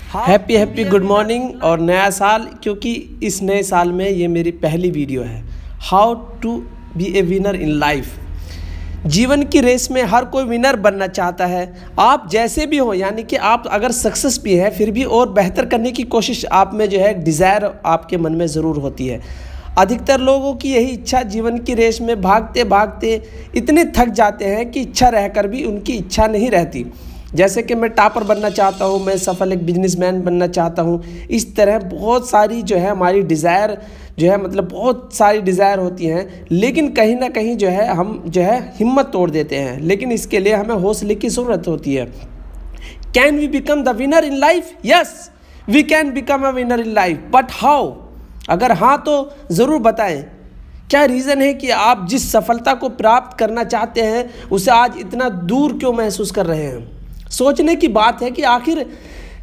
Happy good morning और नया साल, क्योंकि इस नए साल में ये मेरी पहली वीडियो है। How to be a winner in life. जीवन की रेस में हर कोई विनर बनना चाहता है, आप जैसे भी हो, यानी कि आप अगर सक्सेस भी है फिर भी और बेहतर करने की कोशिश आप में जो है डिज़ायर आपके मन में ज़रूर होती है। अधिकतर लोगों की यही इच्छा जीवन की रेस में भागते भागते इतने थक जाते हैं कि इच्छा रहकर भी उनकी इच्छा नहीं रहती। जैसे कि मैं टॉपर बनना चाहता हूँ, मैं सफल एक बिजनेसमैन बनना चाहता हूँ। इस तरह बहुत सारी जो है हमारी डिज़ायर जो है मतलब बहुत सारी डिज़ायर होती हैं, लेकिन कहीं ना कहीं जो है हम जो है हिम्मत तोड़ देते हैं। लेकिन इसके लिए हमें हौसले की ज़रूरत होती है। Can we become the winner in life? Yes, we can become a winner in life, but how? अगर हाँ तो ज़रूर बताएं। क्या रीज़न है कि आप जिस सफलता को प्राप्त करना चाहते हैं उसे आज इतना दूर क्यों महसूस कर रहे हैं? सोचने की बात है कि आखिर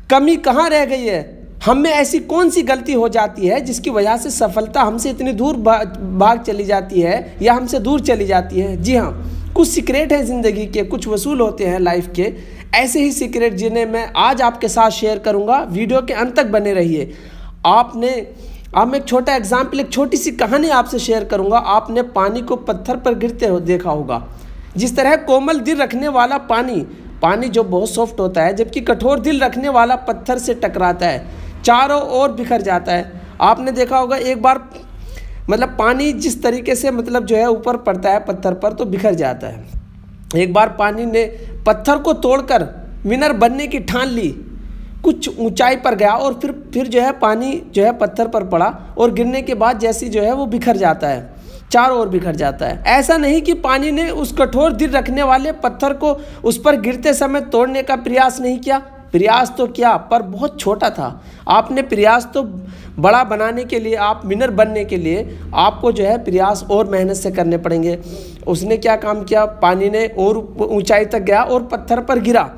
कमी कहाँ रह गई है। हम में ऐसी कौन सी गलती हो जाती है जिसकी वजह से सफलता हमसे इतनी दूर भाग चली जाती है या हमसे दूर चली जाती है। जी हाँ, कुछ सीक्रेट हैं ज़िंदगी के, कुछ वसूल होते हैं लाइफ के। ऐसे ही सीक्रेट जिन्हें मैं आज आपके साथ शेयर करूँगा। वीडियो के अंत तक बने रहिए। अब मैं एक छोटा एग्जाम्पल, एक छोटी सी कहानी आपसे शेयर करूँगा। आपने पानी को पत्थर पर गिरते हो देखा होगा। जिस तरह कोमल दिल रखने वाला पानी जो बहुत सॉफ्ट होता है, जबकि कठोर दिल रखने वाला पत्थर से टकराता है, चारों ओर बिखर जाता है। आपने देखा होगा एक बार मतलब पानी जिस तरीके से मतलब जो है ऊपर पड़ता है पत्थर पर तो बिखर जाता है। एक बार पानी ने पत्थर को तोड़कर विनर बनने की ठान ली, कुछ ऊंचाई पर गया और फिर जो है पानी जो है पत्थर पर पड़ा और गिरने के बाद जैसी जो है वो बिखर जाता है, चारों ओर बिखर जाता है। ऐसा नहीं कि पानी ने उस कठोर दिल रखने वाले पत्थर को उस पर गिरते समय तोड़ने का प्रयास नहीं किया। प्रयास तो किया पर बहुत छोटा था। आपने प्रयास तो बड़ा बनाने के लिए, आप विनर बनने के लिए आपको जो है प्रयास और मेहनत से करने पड़ेंगे। उसने क्या काम किया, पानी ने और ऊंचाई तक गया और पत्थर पर गिरा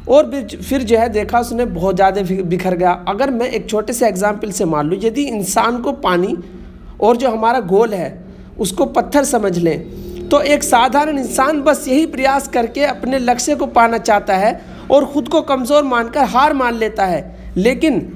और फिर जो है देखा उसने बहुत ज़्यादा बिखर गया। अगर मैं एक छोटे से एग्जाम्पल से मान लूँ, यदि इंसान को पानी और जो हमारा गोल है उसको पत्थर समझ लें, तो एक साधारण इंसान बस यही प्रयास करके अपने लक्ष्य को पाना चाहता है और ख़ुद को कमज़ोर मानकर हार मान लेता है। लेकिन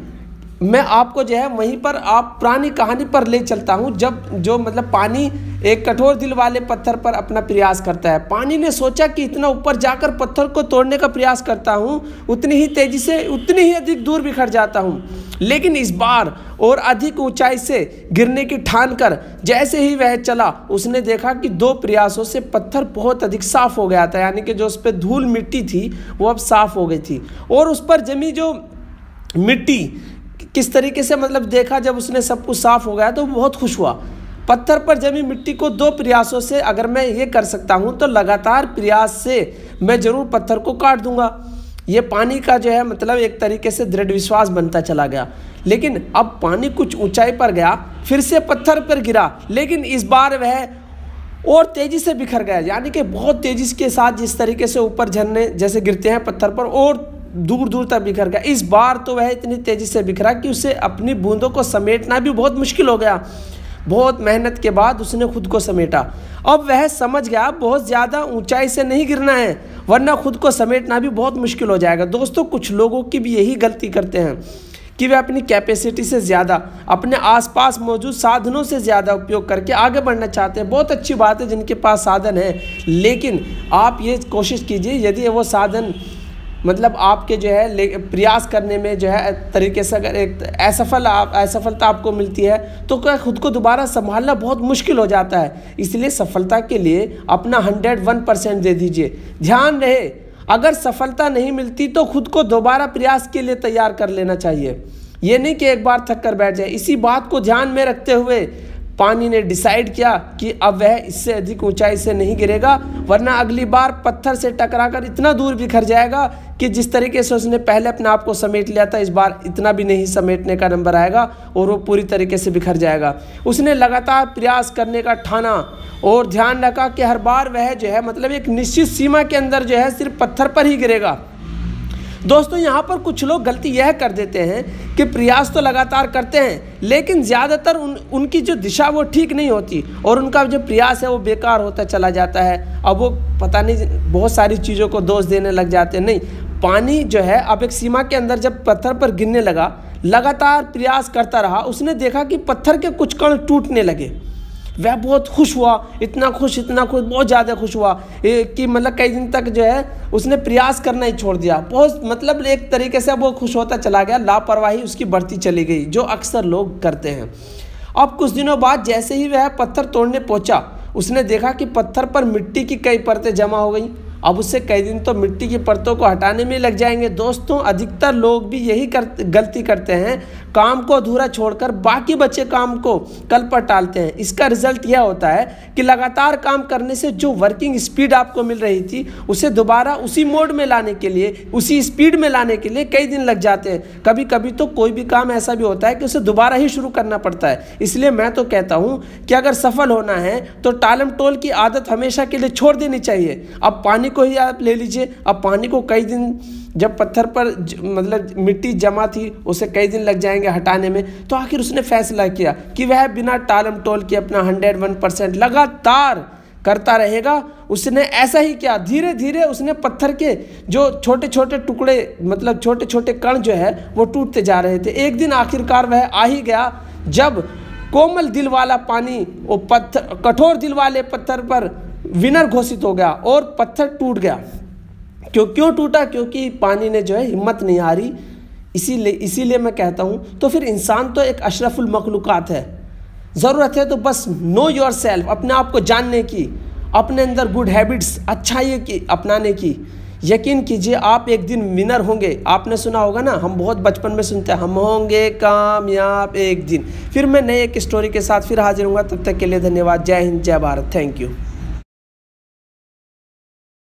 मैं आपको जो है वहीं पर आप पुरानी कहानी पर ले चलता हूँ, जब जो मतलब पानी एक कठोर दिल वाले पत्थर पर अपना प्रयास करता है। पानी ने सोचा कि इतना ऊपर जाकर पत्थर को तोड़ने का प्रयास करता हूँ, उतनी ही तेज़ी से उतनी ही अधिक दूर बिखर जाता हूँ। लेकिन इस बार और अधिक ऊंचाई से गिरने की ठान कर जैसे ही वह चला, उसने देखा कि 2 प्रयासों से पत्थर बहुत अधिक साफ़ हो गया था, यानी कि जो उस पर धूल मिट्टी थी वो अब साफ़ हो गई थी। और उस पर जमी जो मिट्टी किस तरीके से मतलब देखा, जब उसने सब कुछ साफ़ हो गया तो बहुत खुश हुआ। पत्थर पर जमी मिट्टी को 2 प्रयासों से अगर मैं ये कर सकता हूँ तो लगातार प्रयास से मैं ज़रूर पत्थर को काट दूंगा। ये पानी का जो है मतलब एक तरीके से दृढ़ विश्वास बनता चला गया। लेकिन अब पानी कुछ ऊंचाई पर गया, फिर से पत्थर पर गिरा, लेकिन इस बार वह और तेज़ी से बिखर गया, यानी कि बहुत तेज़ी के साथ जिस तरीके से ऊपर झरने जैसे गिरते हैं पत्थर पर, और दूर दूर तक बिखर गया। इस बार तो वह इतनी तेज़ी से बिखरा कि उसे अपनी बूंदों को समेटना भी बहुत मुश्किल हो गया। बहुत मेहनत के बाद उसने खुद को समेटा। अब वह समझ गया बहुत ज़्यादा ऊंचाई से नहीं गिरना है, वरना खुद को समेटना भी बहुत मुश्किल हो जाएगा। दोस्तों, कुछ लोगों की भी यही गलती करते हैं कि वे अपनी कैपेसिटी से ज़्यादा, अपने आसपास मौजूद साधनों से ज़्यादा उपयोग करके आगे बढ़ना चाहते हैं। बहुत अच्छी बात है जिनके पास साधन है, लेकिन आप ये कोशिश कीजिए, यदि वो साधन मतलब आपके जो है प्रयास करने में जो है तरीके से अगर एक असफलता आपको मिलती है तो क्या खुद को दोबारा संभालना बहुत मुश्किल हो जाता है। इसलिए सफलता के लिए अपना 101% दे दीजिए। ध्यान रहे, अगर सफलता नहीं मिलती तो खुद को दोबारा प्रयास के लिए तैयार कर लेना चाहिए। ये नहीं कि एक बार थक कर बैठ जाए। इसी बात को ध्यान में रखते हुए पानी ने डिसाइड किया कि अब वह इससे अधिक ऊंचाई से नहीं गिरेगा, वरना अगली बार पत्थर से टकराकर इतना दूर बिखर जाएगा कि जिस तरीके से उसने पहले अपने आप को समेट लिया था, इस बार इतना भी नहीं समेटने का नंबर आएगा और वो पूरी तरीके से बिखर जाएगा। उसने लगातार प्रयास करने का ठाना और ध्यान रखा कि हर बार वह जो है मतलब एक निश्चित सीमा के अंदर जो है सिर्फ पत्थर पर ही गिरेगा। दोस्तों, यहाँ पर कुछ लोग गलती यह कर देते हैं कि प्रयास तो लगातार करते हैं, लेकिन ज़्यादातर उनकी जो दिशा वो ठीक नहीं होती और उनका जो प्रयास है वो बेकार होता चला जाता है। अब वो पता नहीं बहुत सारी चीज़ों को दोष देने लग जाते हैं। नहीं, पानी जो है अब एक सीमा के अंदर जब पत्थर पर गिरने लगा, लगातार प्रयास करता रहा, उसने देखा कि पत्थर के कुछ कण टूटने लगे। वह बहुत खुश हुआ, इतना खुश, बहुत ज़्यादा खुश हुआ कि मतलब कई दिन तक जो है उसने प्रयास करना ही छोड़ दिया। बहुत मतलब एक तरीके से वो खुश होता चला गया, लापरवाही उसकी बढ़ती चली गई, जो अक्सर लोग करते हैं। अब कुछ दिनों बाद जैसे ही वह पत्थर तोड़ने पहुंचा, उसने देखा कि पत्थर पर मिट्टी की कई परतें जमा हो गई। अब उससे कई दिन तो मिट्टी की परतों को हटाने में लग जाएंगे। दोस्तों, अधिकतर लोग भी यही गलती करते हैं, काम को अधूरा छोड़कर बाकी बचे काम को कल पर टालते हैं। इसका रिजल्ट यह होता है कि लगातार काम करने से जो वर्किंग स्पीड आपको मिल रही थी, उसे दोबारा उसी मोड में लाने के लिए, उसी स्पीड में लाने के लिए कई दिन लग जाते हैं। कभी कभी तो कोई भी काम ऐसा भी होता है कि उसे दोबारा ही शुरू करना पड़ता है। इसलिए मैं तो कहता हूँ कि अगर सफल होना है तो टालम टोल की आदत हमेशा के लिए छोड़ देनी चाहिए। अब पानी को ही आप ले लीजिए, अब पानी को कई दिन जब पत्थर पर मतलब मिट्टी जमा थी, उसे कई दिन लग जाएंगे हटाने में, तो आखिर उसने फैसला किया कि वह बिना टालम टोल के अपना 101% लगातार करता रहेगा। उसने ऐसा ही किया। धीरे धीरे उसने पत्थर के जो छोटे छोटे टुकड़े, मतलब छोटे छोटे कण जो है वो टूटते जा रहे थे। एक दिन आखिरकार वह आ ही गया जब कोमल दिल वाला पानी वो पत्थर, कठोर दिल वाले पत्थर पर विनर घोषित हो गया और पत्थर टूट गया। क्यों टूटा? क्योंकि पानी ने जो है हिम्मत नहीं हारी। इसीलिए मैं कहता हूँ, तो फिर इंसान तो एक अशरफुल मखलूकात है। ज़रूरत है तो बस नो योर सेल्फ, अपने आप को जानने की, अपने अंदर गुड हैबिट्स, अच्छाई की अपनाने की। यकीन कीजिए आप एक दिन विनर होंगे। आपने सुना होगा ना, हम बहुत बचपन में सुनते हैं, हम होंगे कामयाब एक दिन। फिर मैं नए एक स्टोरी के साथ फिर हाजिर हूँगा। तब तक के लिए धन्यवाद। जय हिंद, जय भारत। Thank you.